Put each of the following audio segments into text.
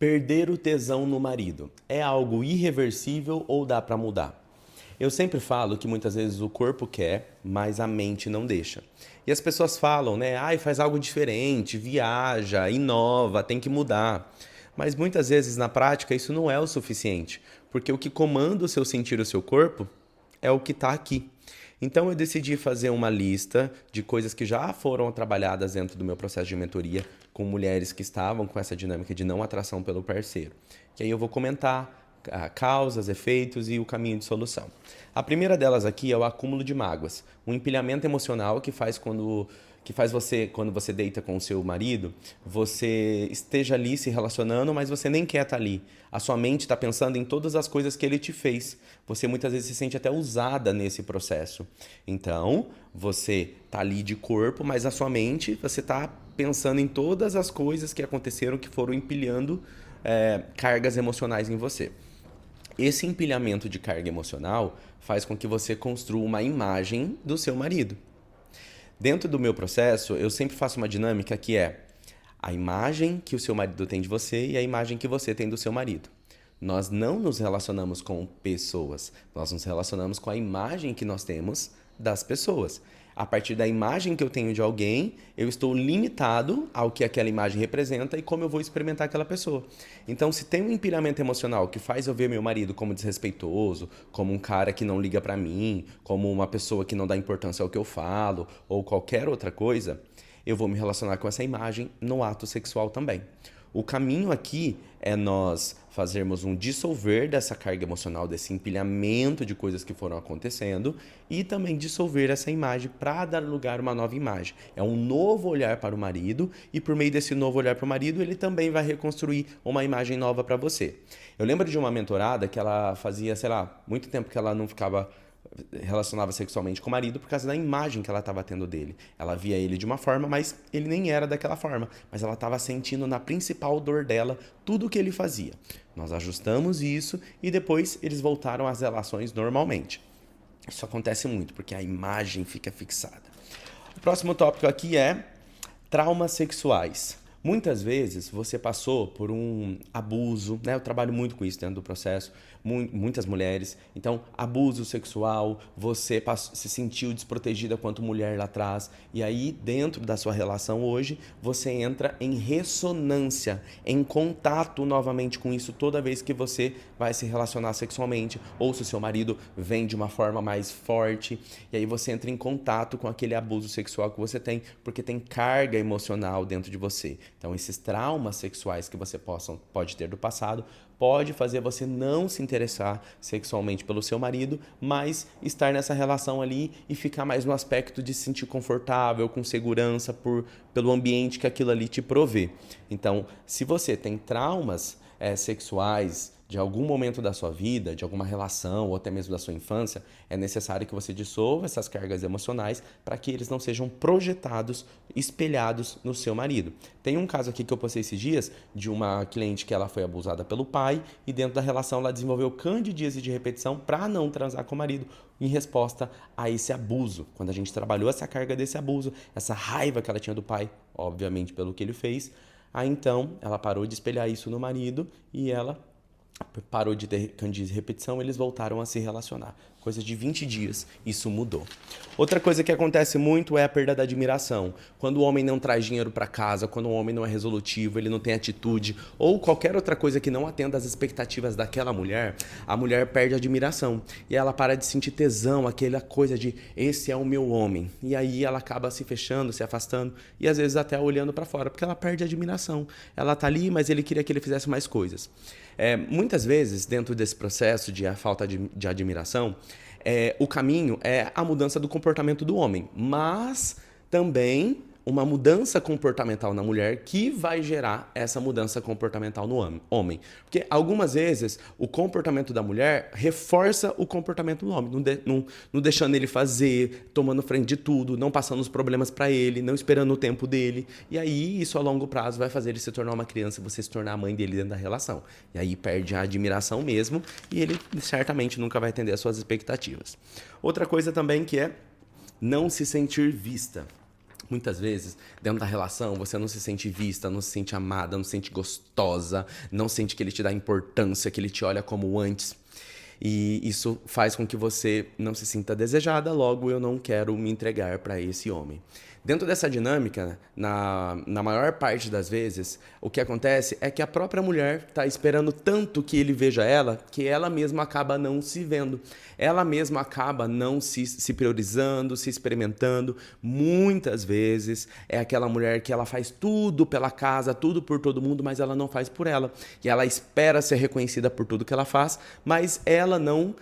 Perder o tesão no marido é algo irreversível ou dá pra mudar? Eu sempre falo que muitas vezes o corpo quer, mas a mente não deixa. E as pessoas falam, né? Ai, faz algo diferente, viaja, inova, tem que mudar. Mas muitas vezes na prática isso não é o suficiente, porque o que comanda o seu sentir o seu corpo é o que está aqui. Então eu decidi fazer uma lista de coisas que já foram trabalhadas dentro do meu processo de mentoria com mulheres que estavam com essa dinâmica de não atração pelo parceiro. Que aí eu vou comentar causas, efeitos e o caminho de solução. A primeira delas aqui é o acúmulo de mágoas, um empilhamento emocional que faz você, quando você deita com o seu marido, você esteja ali se relacionando, mas você nem quer estar ali. A sua mente está pensando em todas as coisas que ele te fez. Você muitas vezes se sente até usada nesse processo. Então, você está ali de corpo, mas a sua mente, você está pensando em todas as coisas que aconteceram que foram empilhando cargas emocionais em você. Esse empilhamento de carga emocional faz com que você construa uma imagem do seu marido. Dentro do meu processo, eu sempre faço uma dinâmica que é a imagem que o seu marido tem de você e a imagem que você tem do seu marido. Nós não nos relacionamos com pessoas, nós nos relacionamos com a imagem que nós temos das pessoas. A partir da imagem que eu tenho de alguém, eu estou limitado ao que aquela imagem representa e como eu vou experimentar aquela pessoa. Então, se tem um empilhamento emocional que faz eu ver meu marido como desrespeitoso, como um cara que não liga pra mim, como uma pessoa que não dá importância ao que eu falo, ou qualquer outra coisa, eu vou me relacionar com essa imagem no ato sexual também. O caminho aqui é nós fazermos um dissolver dessa carga emocional, desse empilhamento de coisas que foram acontecendo e também dissolver essa imagem para dar lugar a uma nova imagem. É um novo olhar para o marido e por meio desse novo olhar para o marido, ele também vai reconstruir uma imagem nova para você. Eu lembro de uma mentorada que ela fazia, sei lá, muito tempo que ela não relacionava sexualmente com o marido por causa da imagem que ela estava tendo dele. Ela via ele de uma forma, mas ele nem era daquela forma. Mas ela estava sentindo na principal dor dela tudo o que ele fazia. Nós ajustamos isso e depois eles voltaram às relações normalmente. Isso acontece muito porque a imagem fica fixada. O próximo tópico aqui é traumas sexuais. Muitas vezes você passou por um abuso, né? Eu trabalho muito com isso dentro do processo, muitas mulheres. Então, abuso sexual, você se sentiu desprotegida quanto mulher lá atrás. E aí, dentro da sua relação hoje, você entra em ressonância, em contato novamente com isso toda vez que você vai se relacionar sexualmente. Ou se o seu marido vem de uma forma mais forte. E aí você entra em contato com aquele abuso sexual que você tem, porque tem carga emocional dentro de você. Então, esses traumas sexuais que você pode ter do passado pode fazer você não se interessar sexualmente pelo seu marido, mas estar nessa relação ali e ficar mais no aspecto de se sentir confortável, com segurança pelo ambiente que aquilo ali te provê. Então, se você tem traumas sexuais de algum momento da sua vida, de alguma relação ou até mesmo da sua infância, é necessário que você dissolva essas cargas emocionais para que eles não sejam projetados, espelhados no seu marido. Tem um caso aqui que eu postei esses dias de uma cliente que ela foi abusada pelo pai e dentro da relação ela desenvolveu candidíase de repetição para não transar com o marido em resposta a esse abuso. Quando a gente trabalhou essa carga desse abuso, essa raiva que ela tinha do pai, obviamente pelo que ele fez, aí então ela parou de espelhar isso no marido e ela parou de ter candidíase de repetição, eles voltaram a se relacionar. Coisa de 20 dias, isso mudou. Outra coisa que acontece muito é a perda da admiração. Quando o homem não traz dinheiro para casa, quando o homem não é resolutivo, ele não tem atitude, ou qualquer outra coisa que não atenda às expectativas daquela mulher, a mulher perde a admiração. E ela para de sentir tesão, aquela coisa de esse é o meu homem. E aí ela acaba se fechando, se afastando, e às vezes até olhando para fora, porque ela perde a admiração. Ela tá ali, mas ele queria que ele fizesse mais coisas. Muitas vezes, dentro desse processo de a falta de admiração, o caminho é a mudança do comportamento do homem, mas também uma mudança comportamental na mulher que vai gerar essa mudança comportamental no homem. Porque algumas vezes o comportamento da mulher reforça o comportamento do homem, não deixando ele fazer, tomando frente de tudo, não passando os problemas para ele, não esperando o tempo dele. E aí isso a longo prazo vai fazer ele se tornar uma criança e você se tornar a mãe dele dentro da relação. E aí perde a admiração mesmo e ele certamente nunca vai atender às suas expectativas. Outra coisa também que é não se sentir vista. Muitas vezes, dentro da relação, você não se sente vista, não se sente amada, não se sente gostosa, não sente que ele te dá importância, que ele te olha como antes. E isso faz com que você não se sinta desejada, logo eu não quero me entregar para esse homem. Dentro dessa dinâmica, na maior parte das vezes, o que acontece é que a própria mulher está esperando tanto que ele veja ela, que ela mesma acaba não se vendo. Ela mesma acaba não se priorizando, se experimentando. Muitas vezes é aquela mulher que ela faz tudo pela casa, tudo por todo mundo, mas ela não faz por ela. E ela espera ser reconhecida por tudo que ela faz, mas ela não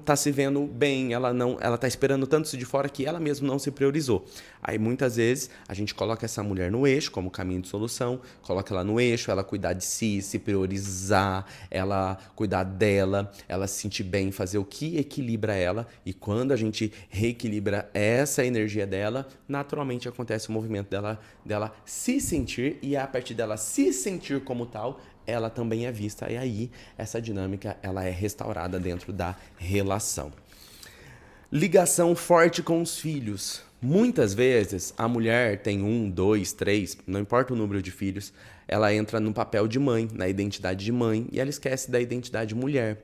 tá se vendo bem, ela tá esperando tanto isso de fora que ela mesma não se priorizou. Aí muitas vezes a gente coloca essa mulher no eixo como caminho de solução, coloca ela no eixo, ela cuidar de si, se priorizar, ela cuidar dela, ela se sentir bem, fazer o que equilibra ela, e quando a gente reequilibra essa energia dela, naturalmente acontece o movimento dela se sentir, e a partir dela se sentir como tal, ela também é vista, e aí essa dinâmica ela é restaurada dentro da relação. Ligação forte com os filhos. Muitas vezes a mulher tem 1, 2, 3, não importa o número de filhos, ela entra no papel de mãe, na identidade de mãe, e ela esquece da identidade mulher,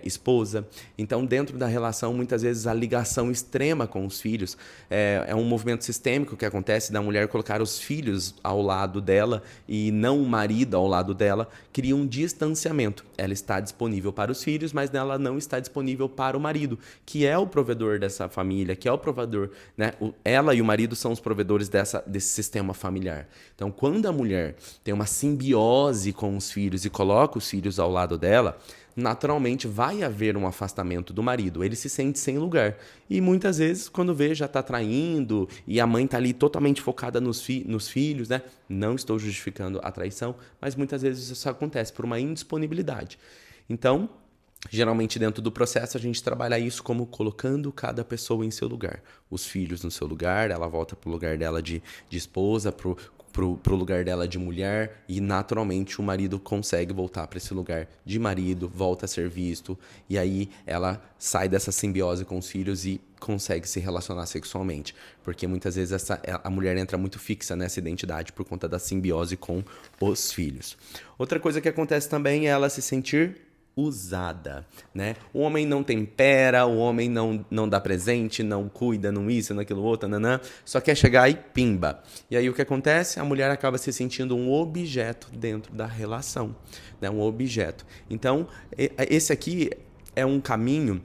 esposa. Então, dentro da relação, muitas vezes a ligação extrema com os filhos é um movimento sistêmico que acontece da mulher colocar os filhos ao lado dela e não o marido ao lado dela, cria um distanciamento. Ela está disponível para os filhos, mas ela não está disponível para o marido, que é o provedor dessa família, que é o provedor, né? Ela e o marido são os provedores desse sistema familiar. Então, quando a mulher tem uma simbiose com os filhos e coloca os filhos ao lado dela, naturalmente vai haver um afastamento do marido. Ele se sente sem lugar. E muitas vezes, quando vê, já está traindo e a mãe está ali totalmente focada nos filhos, né? Não estou justificando a traição, mas muitas vezes isso acontece por uma indisponibilidade. Então, geralmente dentro do processo a gente trabalha isso como colocando cada pessoa em seu lugar. Os filhos no seu lugar, ela volta para o lugar dela de esposa, pro lugar dela de mulher, e naturalmente o marido consegue voltar para esse lugar de marido, volta a ser visto, e aí ela sai dessa simbiose com os filhos e consegue se relacionar sexualmente, porque muitas vezes a mulher entra muito fixa nessa identidade por conta da simbiose com os filhos. Outra coisa que acontece também é ela se sentir usada, né? O homem não tempera, o homem não dá presente, não cuida, não isso, naquilo outro, nanã, só quer chegar e pimba. E aí o que acontece? A mulher acaba se sentindo um objeto dentro da relação, né? Um objeto. Então, esse aqui é um caminho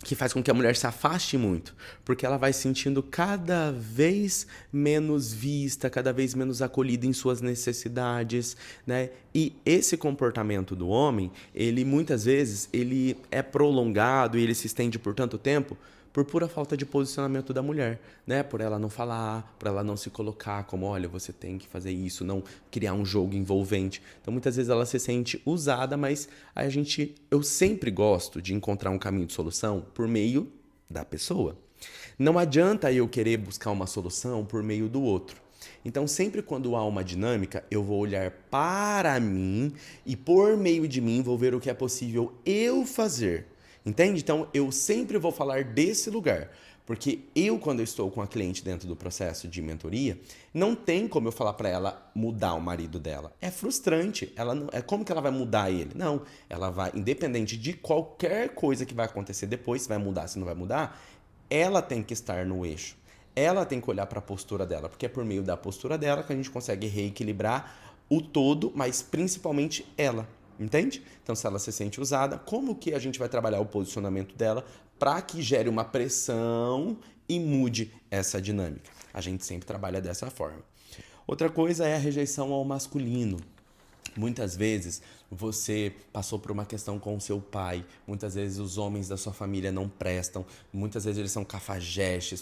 que faz com que a mulher se afaste muito, porque ela vai se sentindo cada vez menos vista, cada vez menos acolhida em suas necessidades, né? E esse comportamento do homem, ele muitas vezes ele é prolongado e ele se estende por tanto tempo por pura falta de posicionamento da mulher, né? Por ela não falar, por ela não se colocar como, olha, você tem que fazer isso, não criar um jogo envolvente. Então, muitas vezes ela se sente usada, mas eu sempre gosto de encontrar um caminho de solução por meio da pessoa. Não adianta eu querer buscar uma solução por meio do outro. Então, sempre quando há uma dinâmica, eu vou olhar para mim e por meio de mim vou ver o que é possível eu fazer. Entende? Então, eu sempre vou falar desse lugar, porque quando eu estou com a cliente dentro do processo de mentoria, não tem como eu falar para ela mudar o marido dela. É frustrante. Como que ela vai mudar ele? Não, ela vai, independente de qualquer coisa que vai acontecer depois, se vai mudar, se não vai mudar, ela tem que estar no eixo. Ela tem que olhar para a postura dela, porque é por meio da postura dela que a gente consegue reequilibrar o todo, mas principalmente ela. Entende? Então, se ela se sente usada, como que a gente vai trabalhar o posicionamento dela para que gere uma pressão e mude essa dinâmica? A gente sempre trabalha dessa forma. Outra coisa é a rejeição ao masculino. Muitas vezes você passou por uma questão com o seu pai, muitas vezes os homens da sua família não prestam, muitas vezes eles são cafajestes,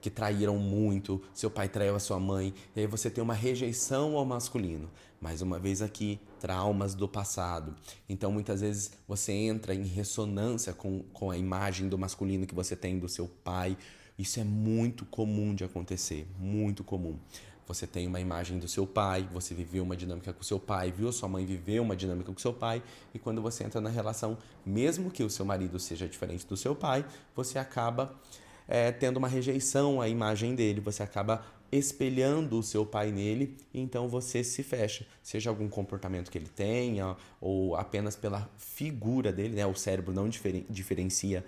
que traíram muito, seu pai traiu a sua mãe, e aí você tem uma rejeição ao masculino. Mais uma vez aqui, traumas do passado. Então muitas vezes você entra em ressonância com a imagem do masculino que você tem do seu pai. Isso é muito comum de acontecer, muito comum. Você tem uma imagem do seu pai, você viveu uma dinâmica com o seu pai, viu sua mãe viver uma dinâmica com o seu pai, e quando você entra na relação, mesmo que o seu marido seja diferente do seu pai, você acaba tendo uma rejeição à imagem dele, você acaba espelhando o seu pai nele, e então você se fecha, seja algum comportamento que ele tenha, ou apenas pela figura dele, né? O cérebro não diferencia,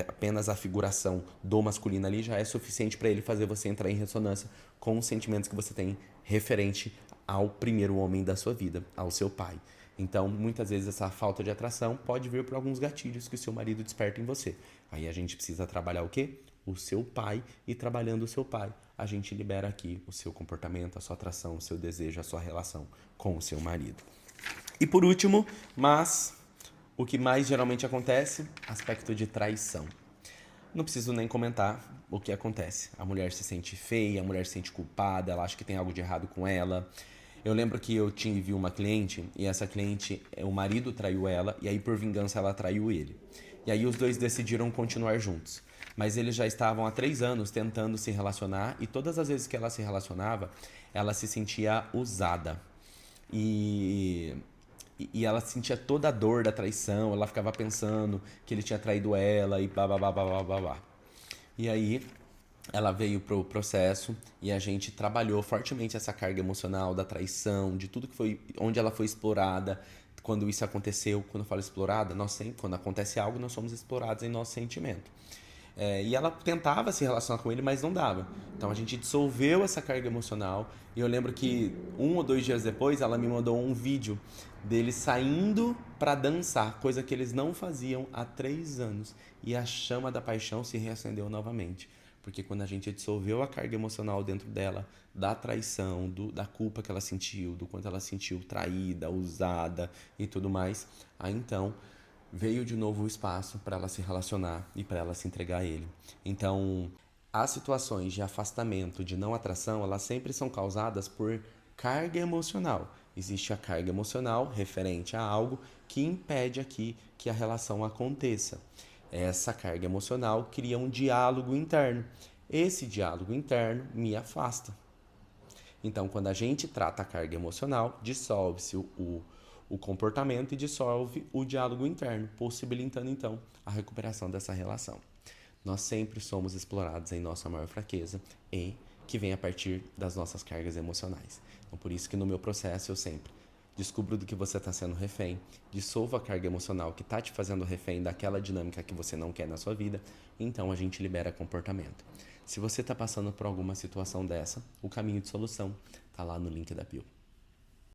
apenas a figuração do masculino ali já é suficiente para ele fazer você entrar em ressonância com os sentimentos que você tem referente ao primeiro homem da sua vida, ao seu pai. Então, muitas vezes essa falta de atração pode vir por alguns gatilhos que o seu marido desperta em você. Aí a gente precisa trabalhar o quê? O seu pai, e trabalhando o seu pai, a gente libera aqui o seu comportamento, a sua atração, o seu desejo, a sua relação com o seu marido. E por último, mas o que mais geralmente acontece, aspecto de traição. Não preciso nem comentar o que acontece. A mulher se sente feia, a mulher se sente culpada, ela acha que tem algo de errado com ela. Eu lembro que eu tive uma cliente, e essa cliente, o marido traiu ela, e aí por vingança ela traiu ele. E aí os dois decidiram continuar juntos. Mas eles já estavam há 3 anos tentando se relacionar, e todas as vezes que ela se relacionava, ela se sentia usada. E ela sentia toda a dor da traição, ela ficava pensando que ele tinha traído ela e blá blá blá blá blá blá blá. E aí ela veio pro processo e a gente trabalhou fortemente essa carga emocional da traição, de tudo que foi, onde ela foi explorada, quando isso aconteceu. Quando eu falo explorada, nós sempre, quando acontece algo, nós somos explorados em nosso sentimento. E ela tentava se relacionar com ele, mas não dava. Então a gente dissolveu essa carga emocional. E eu lembro que 1 ou 2 dias depois ela me mandou um vídeo dele saindo para dançar, coisa que eles não faziam há 3 anos. E a chama da paixão se reacendeu novamente. Porque quando a gente dissolveu a carga emocional dentro dela, da traição, da culpa que ela sentiu, do quanto ela sentiu traída, usada e tudo mais, aí então veio de novo o espaço para ela se relacionar e para ela se entregar a ele. Então, as situações de afastamento, de não atração, elas sempre são causadas por carga emocional. Existe a carga emocional referente a algo que impede aqui que a relação aconteça. Essa carga emocional cria um diálogo interno. Esse diálogo interno me afasta. Então, quando a gente trata a carga emocional, dissolve-se o comportamento e dissolve o diálogo interno, possibilitando então a recuperação dessa relação. Nós sempre somos explorados em nossa maior fraqueza, e que vem a partir das nossas cargas emocionais. Então, por isso que no meu processo eu sempre descubro do que você está sendo refém, dissolva a carga emocional que está te fazendo refém daquela dinâmica que você não quer na sua vida, então a gente libera comportamento. Se você está passando por alguma situação dessa, o caminho de solução está lá no link da bio.